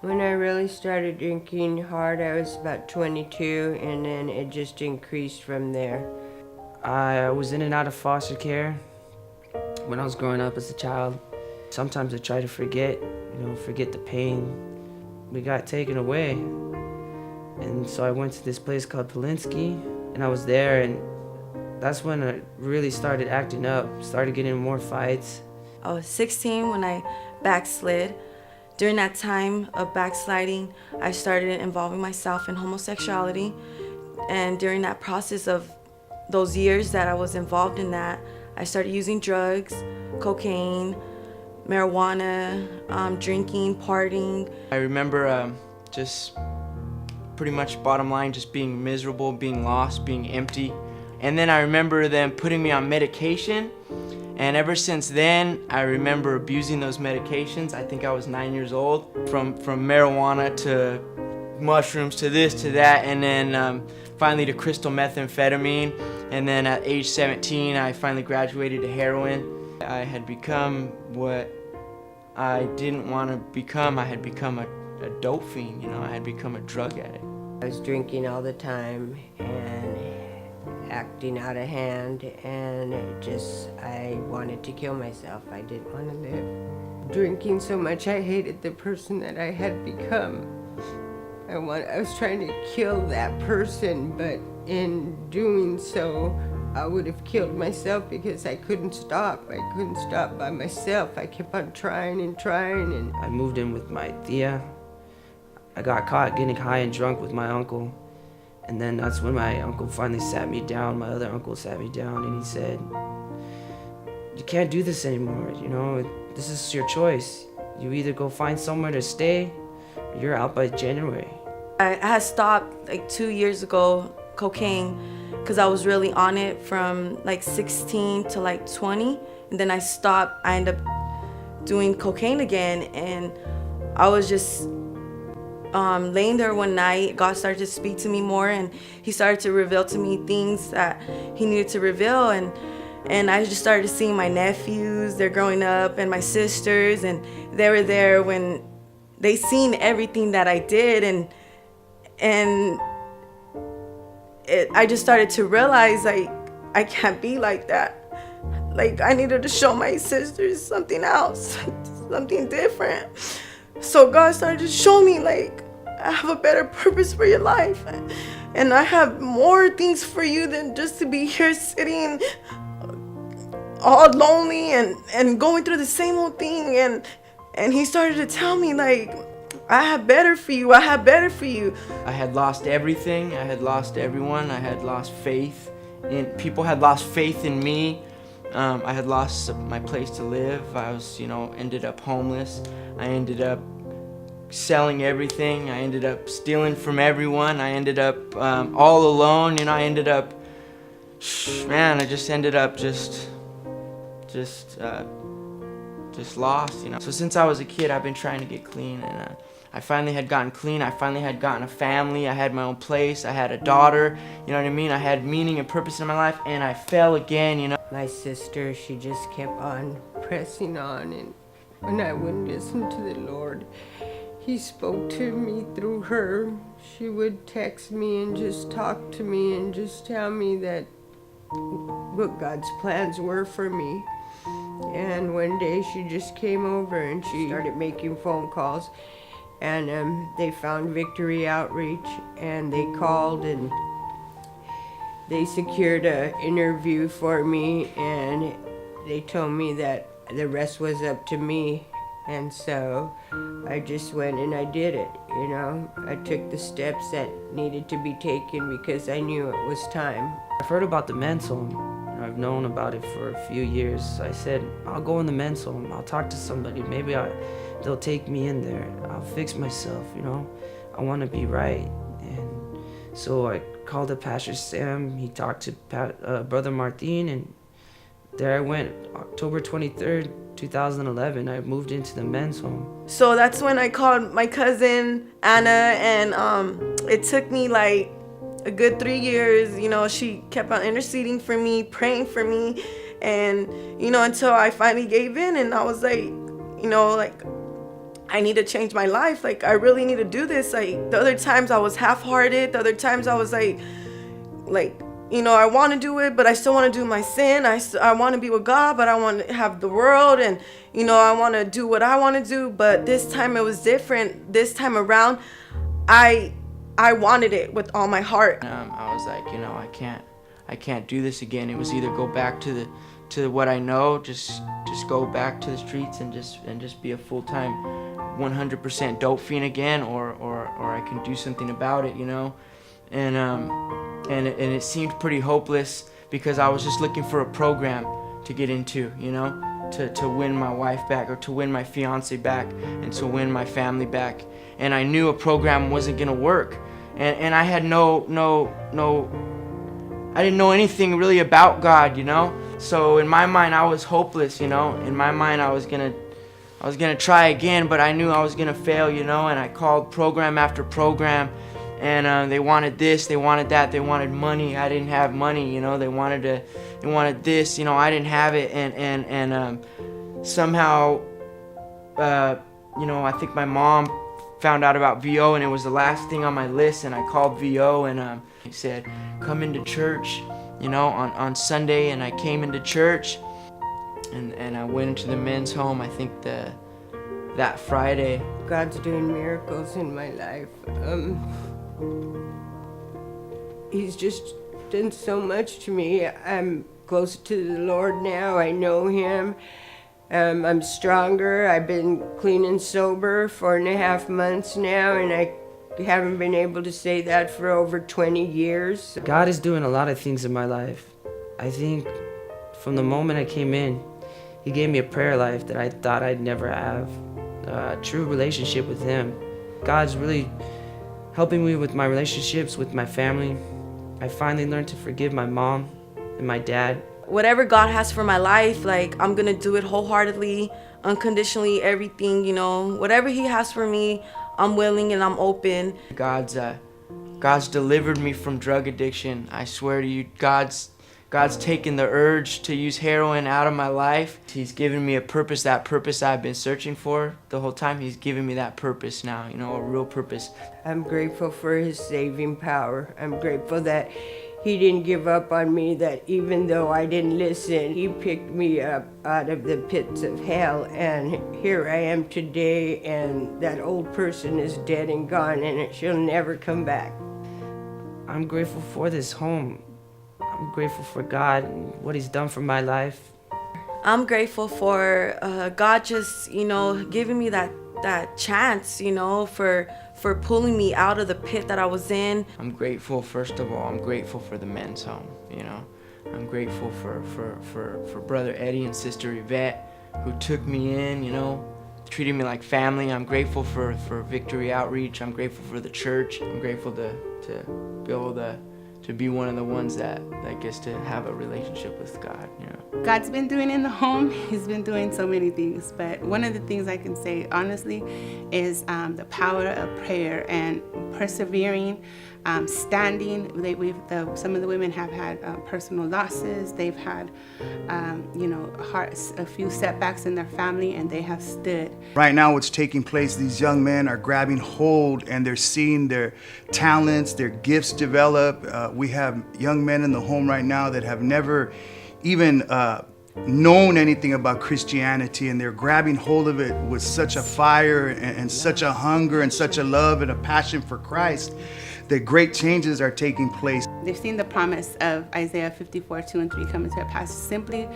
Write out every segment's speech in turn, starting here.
When I really started drinking hard, I was about 22, and then it just increased from there. I was in and out of foster care when I was growing up as a child. Sometimes I try to forget, forget the pain. We got taken away. And so I went to this place called Polinsky, and I was there, and that's when I really started acting up, started getting in more fights. I was 16 when I backslid. During that time of backsliding, I started involving myself in homosexuality. And during that process of those years that I was involved in that, I started using drugs, cocaine, marijuana, drinking, partying. I remember just pretty much bottom line just being miserable, being lost, being empty. And then I remember them putting me on medication. And ever since then, I remember abusing those medications. I think I was 9 years old, from marijuana to mushrooms to this to that, and then finally to crystal methamphetamine. And then at age 17, I finally graduated to heroin. I had become what I didn't want to become. I had become a dope fiend, I had become a drug addict. I was drinking all the time and acting out of hand, and I wanted to kill myself. I didn't want to live. Drinking so much, I hated the person that I had become. I was trying to kill that person, but in doing so, I would have killed myself because I couldn't stop. I couldn't stop by myself. I kept on trying and trying. And I moved in with my tia. I got caught getting high and drunk with my uncle. And then that's when my uncle finally sat me down, my other uncle sat me down, and he said, "You can't do this anymore, this is your choice. You either go find somewhere to stay, or you're out by January." I had stopped like 2 years ago, cocaine, because I was really on it from like 16 to like 20. And then I stopped, I ended up doing cocaine again, and I was just laying there one night. God started to speak to me more, and he started to reveal to me things that he needed to reveal, and I just started seeing my nephews, they're growing up, and my sisters, and they were there when they seen everything that I did, and I just started to realize, like, I can't be like that. Like, I needed to show my sisters something else, something different. So God started to show me, like, I have a better purpose for your life. And I have more things for you than just to be here sitting all lonely and going through the same old thing. And he started to tell me, like, I have better for you. I have better for you. I had lost everything. I had lost everyone. I had lost faith. People had lost faith in me. I had lost my place to live. I was, ended up homeless. I ended up selling everything. I ended up stealing from everyone. I ended up all alone. I ended up, I just ended up just lost. So since I was a kid, I've been trying to get clean, and I finally had gotten clean. I finally had gotten a family. I had my own place. I had a daughter. You know what I mean? I had meaning and purpose in my life, and I fell again. my sister, she just kept on pressing on, and when I wouldn't listen to the Lord, he spoke to me through her. She would text me and just talk to me and just tell me that what God's plans were for me. And one day she just came over and she started making phone calls, and they found Victory Outreach, and they called and they secured an interview for me, and they told me that the rest was up to me. And so I just went and I did it, I took the steps that needed to be taken because I knew it was time. I've heard about the men's home. I've known about it for a few years. I said, I'll go in the men's home. I'll talk to somebody. Maybe they'll take me in there. I'll fix myself, I want to be right. And so I called up Pastor Sam. He talked to Brother Martin, and there I went. October 23rd, 2011, I moved into the men's home. So that's when I called my cousin Anna, and it took me like a good 3 years. She kept on interceding for me, praying for me, and until I finally gave in, and I was like, I need to change my life. Like, I really need to do this. Like, the other times I was half-hearted. The other times I was like, you know, I want to do it, but I still want to do my sin. I want to be with God, but I want to have the world, and, you know, I want to do what I want to do. But this time it was different. This time around, I wanted it with all my heart. I was like, you know, I can't do this again. It was either go back to what I know, just go back to the streets and just be a full-time 100% dope fiend again, or I can do something about it, you know. And it seemed pretty hopeless because I was just looking for a program to get into, you know, to win my wife back, or to win my fiance back, and to win my family back. And I knew a program wasn't gonna work, and I had I didn't know anything really about God, you know. So in my mind I was hopeless, you know. In my mind I was gonna try again, but I knew I was gonna fail, you know. And I called program after program, and they wanted this, they wanted that, they wanted money. I didn't have money, you know. They wanted this, you know. I didn't have it, and somehow, you know, I think my mom found out about VO, and it was the last thing on my list. And I called VO, and he said, come into church, you know, on Sunday. And I came into church, and I went into the men's home, I think that Friday. God's doing miracles in my life. He's just done so much to me. I'm close to the Lord now. I know Him. I'm stronger. I've been clean and sober 4.5 months now, and I haven't been able to say that for over 20 years. God is doing a lot of things in my life. I think from the moment I came in, He gave me a prayer life that I thought I'd never have, a true relationship with Him. God's really helping me with my relationships with my family. I finally learned to forgive my mom and my dad. Whatever God has for my life, like, I'm gonna do it wholeheartedly, unconditionally, everything, you know. Whatever He has for me, I'm willing and I'm open. God's delivered me from drug addiction. I swear to you, God's taken the urge to use heroin out of my life. He's given me a purpose, that purpose I've been searching for the whole time. He's given me that purpose now, you know, a real purpose. I'm grateful for His saving power. I'm grateful that He didn't give up on me, that even though I didn't listen, He picked me up out of the pits of hell, and here I am today, and that old person is dead and gone, and she'll never come back. I'm grateful for this home. I'm grateful for God and what He's done for my life. I'm grateful for God just, you know, giving me that chance, you know, for pulling me out of the pit that I was in. I'm grateful, first of all, I'm grateful for the men's home, you know. I'm grateful for Brother Eddie and Sister Yvette, who took me in, you know, treated me like family. I'm grateful for Victory Outreach. I'm grateful for the church. I'm grateful to be able to be one of the ones that gets to have a relationship with God, you know. God's been doing in the home. He's been doing so many things, but one of the things I can say honestly is the power of prayer and persevering, standing. Some of the women have had personal losses. They've had, you know, a few setbacks in their family, and they have stood. Right now what's taking place, these young men are grabbing hold and they're seeing their talents, their gifts develop. We have young men in the home right now that have never even known anything about Christianity, and they're grabbing hold of it with such a fire and such a hunger and such a love and a passion for Christ that great changes are taking place. They've seen the promise of Isaiah 54:2-3 coming to pass simply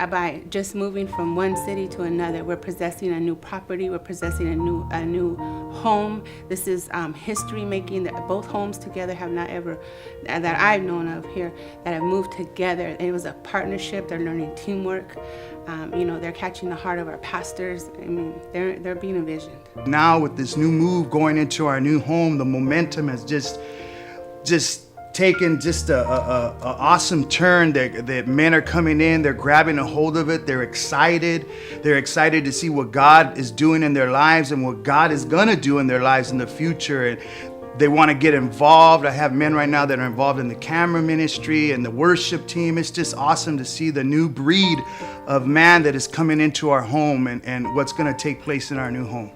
by just moving from one city to another. We're possessing a new property. We're possessing a new home. This is history making. That both homes together have not ever, that I've known of here, that have moved together. It was a partnership. They're learning teamwork. You know, they're catching the heart of our pastors. I mean, they're being envisioned. Now with this new move going into our new home, the momentum has just taken just a awesome turn. That men are coming in, they're grabbing a hold of it, they're excited to see what God is doing in their lives and what God is gonna do in their lives in the future, and they want to get involved. I have men right now that are involved in the camera ministry and the worship team. It's just awesome to see the new breed of man that is coming into our home and what's going to take place in our new home.